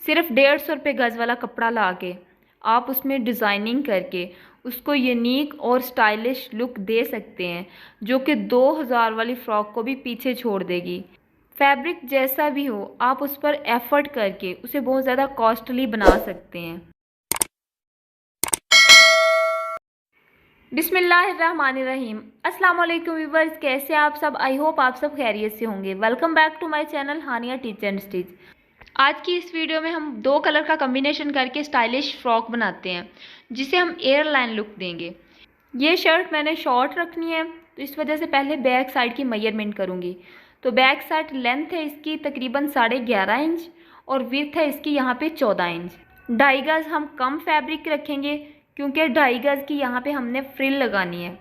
सिर्फ 150 रुपये गज़ वाला कपड़ा ला के आप उसमें डिज़ाइनिंग करके उसको यूनिक और स्टाइलिश लुक दे सकते हैं, जो कि 2000 वाली फ़्रॉक को भी पीछे छोड़ देगी। फैब्रिक जैसा भी हो, आप उस पर एफ़र्ट करके उसे बहुत ज़्यादा कॉस्टली बना सकते हैं। बिस्मिल्लाहिर्रहमानिर्रहीम। अस्सलाम वालेकुम व्यूअर्स, कैसे आप सब? आई होप आप सब खैरियत से होंगे। Welcome back to my channel Hania teach and stitch. आज की इस वीडियो में हम 2 कलर का कम्बिनेशन करके स्टाइलिश फ्रॉक बनाते हैं, जिसे हम एयरलाइन लुक देंगे। ये शर्ट मैंने शॉर्ट रखनी है, तो इस वजह से पहले बैक साइड की मेजरमेंट करूँगी। तो बैक साइड लेंथ है इसकी तकरीबन 11.5 इंच और विड्थ है इसकी यहाँ पे 14 इंच। 2.5 गज़ हम कम फैब्रिक रखेंगे, क्योंकि 2.5 गज़ की यहाँ पे हमने फ्रिल लगानी है।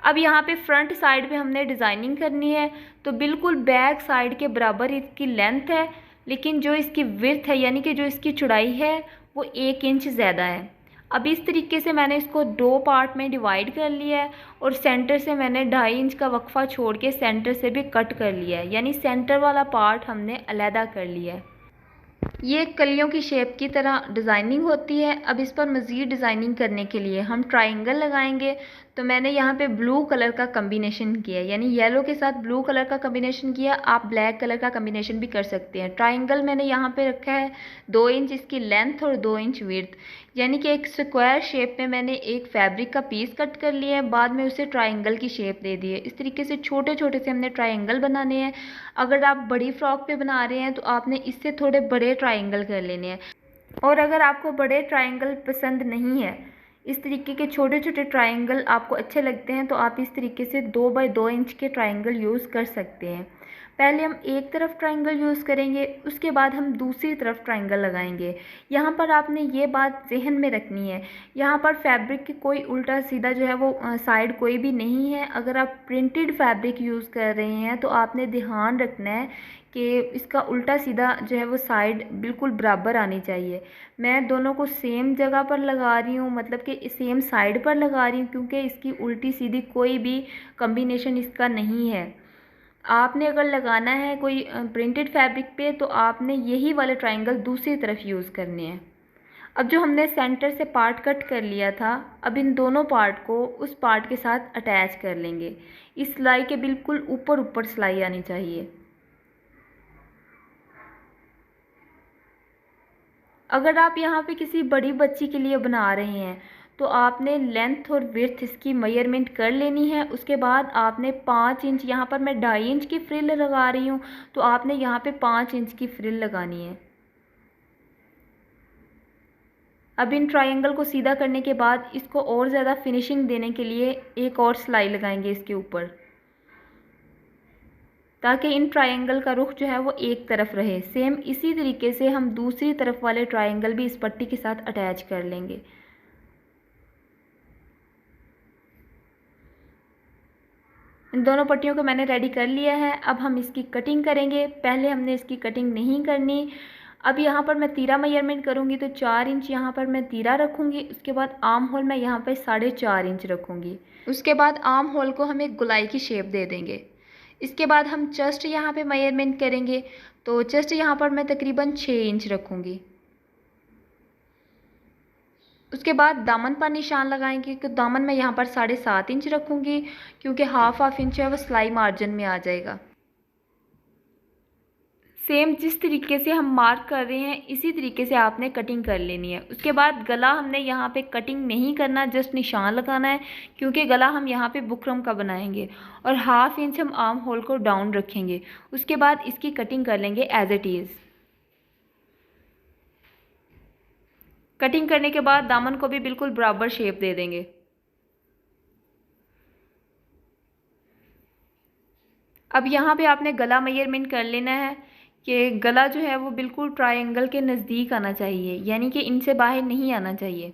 अब यहाँ पे फ्रंट साइड पे हमने डिज़ाइनिंग करनी है, तो बिल्कुल बैक साइड के बराबर इसकी लेंथ है, लेकिन जो इसकी विड्थ है यानी कि जो इसकी चौड़ाई है वो 1 इंच ज़्यादा है। अब इस तरीके से मैंने इसको 2 पार्ट में डिवाइड कर लिया है और सेंटर से मैंने 2.5 इंच का वक्फा छोड़ के सेंटर से भी कट कर लिया है, यानी सेंटर वाला पार्ट हमने अलहदा कर लिया है। ये कलियों की शेप की तरह डिज़ाइनिंग होती है। अब इस पर मज़ीद डिज़ाइनिंग करने के लिए हम ट्रायंगल लगाएंगे। तो मैंने यहाँ पे ब्लू कलर का कम्बिनेशन किया, यानी येलो के साथ ब्लू कलर का कम्बिनेशन किया। आप ब्लैक कलर का कम्बिनेशन भी कर सकते हैं। ट्रायंगल मैंने यहाँ पे रखा है 2 इंच इसकी लेंथ और 2 इंच विड्थ, यानी कि एक स्क्वायर शेप में मैंने एक फैब्रिक का पीस कट कर लिया है, बाद में उसे ट्रायंगल की शेप दे दी है। इस तरीके से छोटे छोटे से हमने ट्रायंगल बनाने हैं। अगर आप बड़ी फ्रॉक पे बना रहे हैं तो आपने इससे थोड़े बड़े ट्रायंगल कर लेने हैं, और अगर आपको बड़े ट्रायंगल पसंद नहीं है, इस तरीके के छोटे छोटे ट्रायंगल आपको अच्छे लगते हैं, तो आप इस तरीके से 2 बाय 2 इंच के ट्रायंगल यूज़ कर सकते हैं। पहले हम एक तरफ ट्रायंगल यूज़ करेंगे, उसके बाद हम दूसरी तरफ ट्रायंगल लगाएंगे। यहाँ पर आपने ये बात जहन में रखनी है, यहाँ पर फैब्रिक की कोई उल्टा सीधा जो है वो साइड कोई भी नहीं है। अगर आप प्रिंटेड फैब्रिक यूज़ कर रहे हैं तो आपने ध्यान रखना है कि इसका उल्टा सीधा जो है वो साइड बिल्कुल बराबर आनी चाहिए। मैं दोनों को सेम जगह पर लगा रही हूँ, मतलब कि सेम साइड पर लगा रही हूँ, क्योंकि इसकी उल्टी सीधी कोई भी कम्बिनेशन इसका नहीं है। आपने अगर लगाना है कोई प्रिंटेड फैब्रिक पे, तो आपने यही वाले ट्रायंगल दूसरी तरफ यूज़ करने हैं। अब जो हमने सेंटर से पार्ट कट कर लिया था, अब इन दोनों पार्ट को उस पार्ट के साथ अटैच कर लेंगे। इस सिलाई के बिल्कुल ऊपर ऊपर सिलाई आनी चाहिए। अगर आप यहाँ पे किसी बड़ी बच्ची के लिए बना रहे हैं तो आपने लेंथ और विड्थ इसकी मेजरमेंट कर लेनी है। उसके बाद आपने 5 इंच, यहाँ पर मैं 2.5 इंच की फ्रिल लगा रही हूँ, तो आपने यहाँ पे 5 इंच की फ्रिल लगानी है। अब इन ट्रायंगल को सीधा करने के बाद इसको और ज़्यादा फिनिशिंग देने के लिए एक और सिलाई लगाएंगे इसके ऊपर, ताकि इन ट्रायंगल का रुख जो है वो एक तरफ रहे। सेम इसी तरीके से हम दूसरी तरफ वाले ट्रायंगल भी इस पट्टी के साथ अटैच कर लेंगे। इन दोनों पट्टियों को मैंने रेडी कर लिया है। अब हम इसकी कटिंग करेंगे। पहले हमने इसकी कटिंग नहीं करनी। अब यहाँ पर मैं तीरा मेजरमेंट करूँगी, तो 4 इंच यहाँ पर मैं तीरा रखूँगी। उसके बाद आर्म होल मैं यहाँ पर 4.5 इंच रखूँगी। उसके बाद आर्म होल को हम एक गुलाई की शेप दे देंगे। इसके बाद हम चेस्ट यहाँ पे मेजरमेंट करेंगे, तो चेस्ट यहाँ पर मैं तकरीबन 6 इंच रखूँगी। उसके बाद दामन पर निशान लगाएंगे, कि दामन मैं यहाँ पर 7.5 इंच रखूँगी, क्योंकि हाफ इंच है वो सिलाई मार्जिन में आ जाएगा। सेम जिस तरीके से हम मार्क कर रहे हैं इसी तरीके से आपने कटिंग कर लेनी है। उसके बाद गला हमने यहाँ पे कटिंग नहीं करना, जस्ट निशान लगाना है, क्योंकि गला हम यहाँ पे बुकरम का बनाएंगे, और हाफ इंच हम आर्म होल को डाउन रखेंगे। उसके बाद इसकी कटिंग कर लेंगे एज इट इज़। कटिंग करने के बाद दामन को भी बिल्कुल बराबर शेप दे देंगे। अब यहाँ पे आपने गला मेजरमेंट कर लेना है कि गला जो है वो बिल्कुल ट्रायंगल के नज़दीक आना चाहिए, यानी कि इनसे बाहर नहीं आना चाहिए।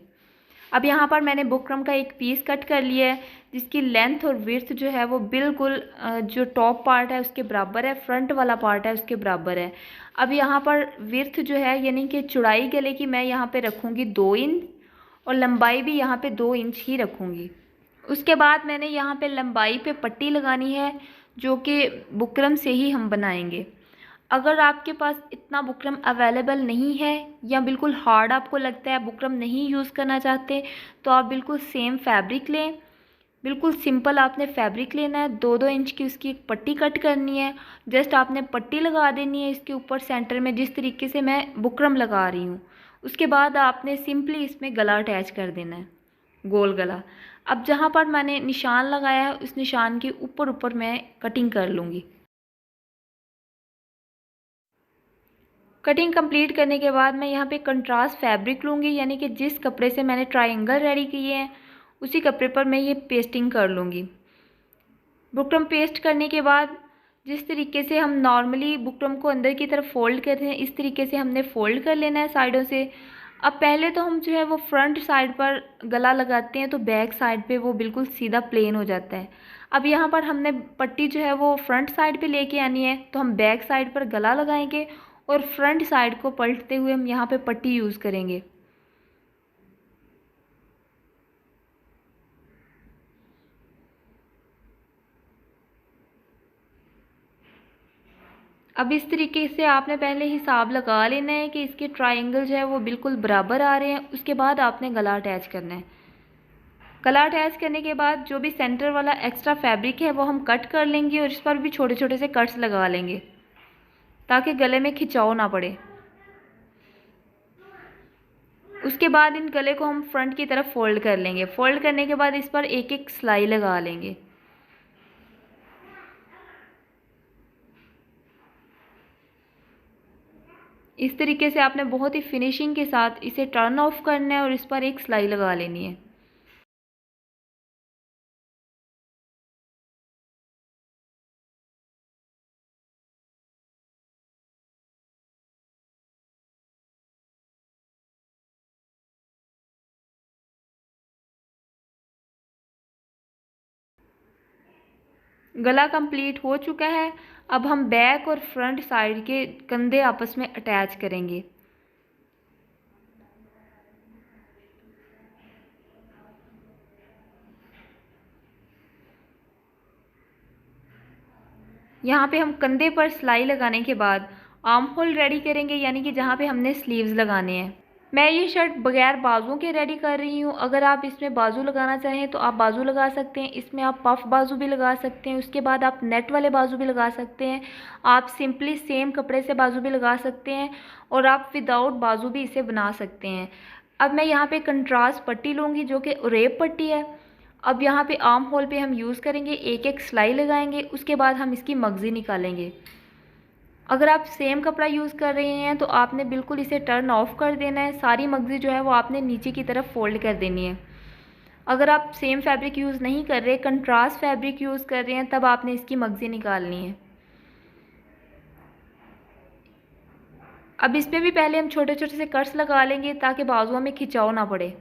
अब यहाँ पर मैंने बुकरम का एक पीस कट कर लिया है, जिसकी लेंथ और विड्थ जो है वो बिल्कुल जो टॉप पार्ट है उसके बराबर है, फ्रंट वाला पार्ट है उसके बराबर है। अब यहाँ पर विड्थ जो है यानी कि चौड़ाई गले की मैं यहाँ पे रखूँगी 2 इंच, और लंबाई भी यहाँ पे 2 इंच ही रखूँगी। उसके बाद मैंने यहाँ पे लंबाई पे पट्टी लगानी है, जो कि बुकरम से ही हम बनाएंगे। अगर आपके पास इतना बुकरम अवेलेबल नहीं है या बिल्कुल हार्ड आपको लगता है, बुकरम नहीं यूज़ करना चाहते, तो आप बिल्कुल सेम फैब्रिक लें। बिल्कुल सिंपल आपने फैब्रिक लेना है, 2-2 इंच की उसकी एक पट्टी कट करनी है। जस्ट आपने पट्टी लगा देनी है इसके ऊपर सेंटर में, जिस तरीके से मैं बुकरम लगा रही हूँ। उसके बाद आपने सिंपली इसमें गला अटैच कर देना है, गोल गला। अब जहाँ पर मैंने निशान लगाया है उस निशान के ऊपर ऊपर मैं कटिंग कर लूँगी। कटिंग कंप्लीट करने के बाद मैं यहाँ पे कंट्रास्ट फैब्रिक लूँगी, यानी कि जिस कपड़े से मैंने ट्रायंगल रेडी किए हैं उसी कपड़े पर मैं ये पेस्टिंग कर लूँगी। बुकरम पेस्ट करने के बाद जिस तरीके से हम नॉर्मली बुकरम को अंदर की तरफ फ़ोल्ड करते हैं, इस तरीके से हमने फ़ोल्ड कर लेना है साइडों से। अब पहले तो हम जो है वो फ्रंट साइड पर गला लगाते हैं तो बैक साइड पे वो बिल्कुल सीधा प्लेन हो जाता है। अब यहाँ पर हमने पट्टी जो है वो फ्रंट साइड पे लेके आनी है, तो हम बैक साइड पर गला लगाएंगे और फ्रंट साइड को पलटते हुए हम यहाँ पे पट्टी यूज़ करेंगे। अब इस तरीके से आपने पहले हिसाब लगा लेना है कि इसके ट्रायंगल जो है वो बिल्कुल बराबर आ रहे हैं। उसके बाद आपने गला अटैच करना है। गला अटैच करने के बाद जो भी सेंटर वाला एक्स्ट्रा फैब्रिक है वो हम कट कर लेंगे और इस पर भी छोटे छोटे से कट्स लगा लेंगे ताकि गले में खिंचाव ना पड़े। उसके बाद इन गले को हम फ्रंट की तरफ फोल्ड कर लेंगे। फोल्ड करने के बाद इस पर एक एक सिलाई लगा लेंगे। इस तरीके से आपने बहुत ही फिनिशिंग के साथ इसे टर्न ऑफ करना है और इस पर एक सिलाई लगा लेनी है। गला कंप्लीट हो चुका है। अब हम बैक और फ्रंट साइड के कंधे आपस में अटैच करेंगे। यहाँ पे हम कंधे पर सिलाई लगाने के बाद आर्म होल रेडी करेंगे, यानी कि जहाँ पे हमने स्लीव्स लगाने हैं। मैं ये शर्ट बगैर बाजुओं के रेडी कर रही हूँ। अगर आप इसमें बाजू लगाना चाहें तो आप बाजू लगा सकते हैं। इसमें आप पफ बाजू भी लगा सकते हैं, उसके बाद आप नेट वाले बाजू भी लगा सकते हैं। आप सिंपली सेम कपड़े से बाजू भी लगा सकते हैं और आप विदाउट बाजू भी इसे बना सकते हैं। अब मैं यहाँ पे कंट्रास्ट पट्टी लूँगी जो कि रेप पट्टी है। अब यहाँ पे आर्म होल पे हम यूज़ करेंगे, एक एक सिलाई लगाएंगे। उसके बाद हम इसकी मगज़ी निकालेंगे। अगर आप सेम कपड़ा यूज़ कर रहे हैं तो आपने बिल्कुल इसे टर्न ऑफ कर देना है। सारी मगज़ी जो है वो आपने नीचे की तरफ फोल्ड कर देनी है। अगर आप सेम फैब्रिक यूज़ नहीं कर रहे, कंट्रास्ट फैब्रिक यूज़ कर रहे हैं, तब आपने इसकी मगज़ी निकालनी है। अब इसमें भी पहले हम छोटे छोटे से कट्स लगा लेंगे ताकि बाजुओं में खिंचाव ना पड़े।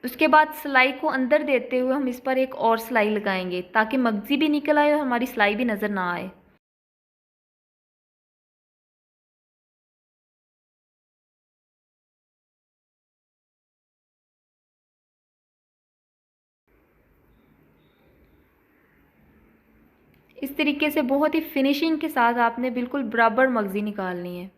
उसके बाद सिलाई को अंदर देते हुए हम इस पर एक और सिलाई लगाएंगे ताकि मगज़ी भी निकल आए और हमारी सिलाई भी नज़र ना आए। इस तरीके से बहुत ही फिनिशिंग के साथ आपने बिल्कुल बराबर मगज़ी निकालनी है।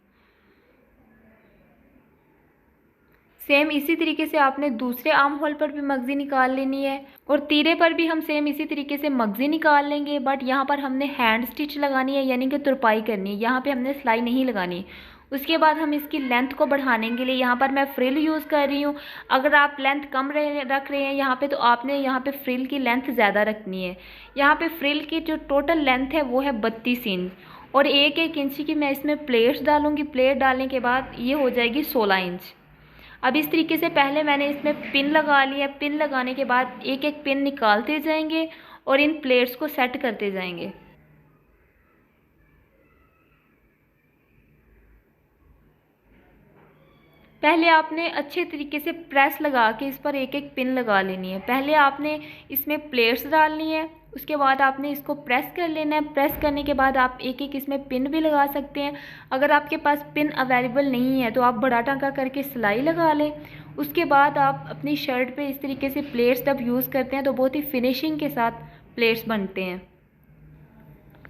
सेम इसी तरीके से आपने दूसरे आर्म होल पर भी मगज़ी निकाल लेनी है और तीरे पर भी हम सेम इसी तरीके से मगज़ी निकाल लेंगे। बट यहाँ पर हमने हैंड स्टिच लगानी है, यानी कि तुरपाई करनी है। यहाँ पे हमने सिलाई नहीं लगानी। उसके बाद हम इसकी लेंथ को बढ़ाने के लिए यहाँ पर मैं फ्रिल यूज़ कर रही हूँ। अगर आप लेंथ कम रख रहे हैं यहाँ पे, तो आपने यहाँ पे फ्रिल की लेंथ ज़्यादा रखनी है। यहाँ पे फ्रिल की जो टोटल लेंथ है वो है 32 इंच और एक एक इंच की मैं इसमें प्लेट्स डालूँगी। प्लेट डालने के बाद ये हो जाएगी 16 इंच। अब इस तरीके से पहले मैंने इसमें पिन लगा लिया। पिन लगाने के बाद एक एक पिन निकालते जाएंगे और इन प्लेट्स को सेट करते जाएंगे। पहले आपने अच्छे तरीके से प्रेस लगा के इस पर एक एक पिन लगा लेनी है। पहले आपने इसमें प्लेट्स डालनी है, उसके बाद आपने इसको प्रेस कर लेना है। प्रेस करने के बाद आप एक एक इसमें पिन भी लगा सकते हैं। अगर आपके पास पिन अवेलेबल नहीं है तो आप बड़ा टांका करके सिलाई लगा लें। उसके बाद आप अपनी शर्ट पे इस तरीके से प्लेट्स जब यूज़ करते हैं तो बहुत ही फिनिशिंग के साथ प्लेट्स बनते हैं।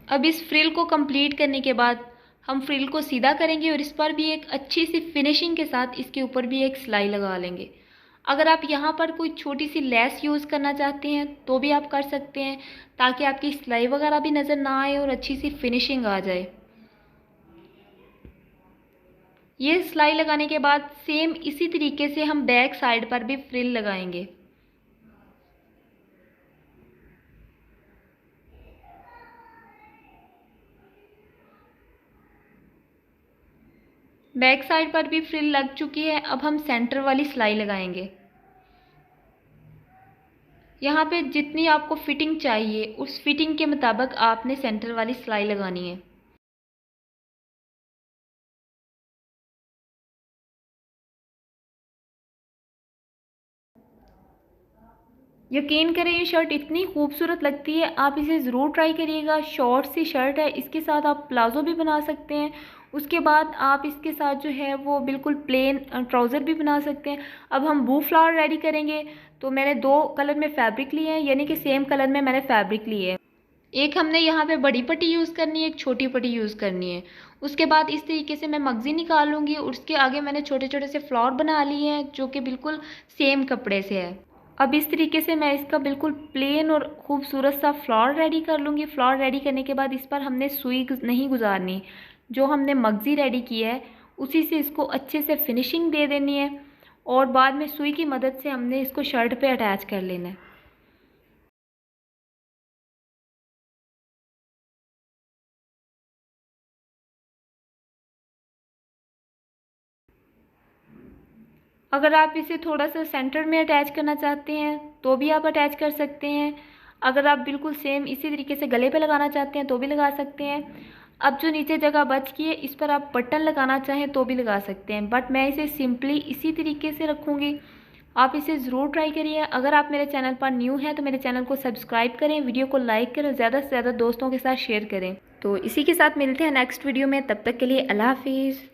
अब इस फ्रिल को कंप्लीट करने के बाद हम फ्रिल को सीधा करेंगे और इस पर भी एक अच्छी सी फिनिशिंग के साथ इसके ऊपर भी एक सिलाई लगा लेंगे। अगर आप यहाँ पर कोई छोटी सी लेस यूज़ करना चाहते हैं तो भी आप कर सकते हैं, ताकि आपकी सिलाई वगैरह भी नज़र ना आए और अच्छी सी फिनिशिंग आ जाए। ये सिलाई लगाने के बाद सेम इसी तरीके से हम बैक साइड पर भी फ्रिल लगाएंगे। बैक साइड पर भी फ्रिल लग चुकी है। अब हम सेंटर वाली सिलाई लगाएंगे। यहाँ पे जितनी आपको फिटिंग चाहिए उस फिटिंग के मुताबिक आपने सेंटर वाली सिलाई लगानी है। यकीन करें ये शर्ट इतनी खूबसूरत लगती है, आप इसे ज़रूर ट्राई करिएगा। शॉर्ट सी शर्ट है, इसके साथ आप प्लाज़ो भी बना सकते हैं। उसके बाद आप इसके साथ जो है वो बिल्कुल प्लेन ट्राउज़र भी बना सकते हैं। अब हम बू फ्लावर रेडी करेंगे। तो मैंने 2 कलर में फ़ैब्रिक लिए हैं, यानी कि सेम कलर में मैंने फ़ैब्रिक लिए है। एक हमने यहाँ पे बड़ी पट्टी यूज़ करनी है, एक छोटी पट्टी यूज़ करनी है। उसके बाद इस तरीके से मैं मगज़ी निकाल लूँगी और उसके आगे मैंने छोटे छोटे से फ्लावर बना लिए हैं, जो कि बिल्कुल सेम कपड़े से है। अब इस तरीके से मैं इसका बिल्कुल प्लेन और खूबसूरत सा फ्लावर रेडी कर लूँगी। फ्लावर रेडी करने के बाद इस पर हमने सुई नहीं गुजारनी, जो हमने मगज़ी रेडी किया है उसी से इसको अच्छे से फिनिशिंग दे देनी है और बाद में सुई की मदद से हमने इसको शर्ट पे अटैच कर लेना है। अगर आप इसे थोड़ा सा सेंटर में अटैच करना चाहते हैं तो भी आप अटैच कर सकते हैं। अगर आप बिल्कुल सेम इसी तरीके से गले पे लगाना चाहते हैं तो भी लगा सकते हैं। अब जो नीचे जगह बच गई है इस पर आप बटन लगाना चाहें तो भी लगा सकते हैं, बट मैं इसे सिंपली इसी तरीके से रखूँगी। आप इसे ज़रूर ट्राई करिए। अगर आप मेरे चैनल पर न्यू हैं तो मेरे चैनल को सब्सक्राइब करें, वीडियो को लाइक करें, ज़्यादा से ज़्यादा दोस्तों के साथ शेयर करें। तो इसी के साथ मिलते हैं नेक्स्ट वीडियो में, तब तक के लिए अल्लाह हाफिज़।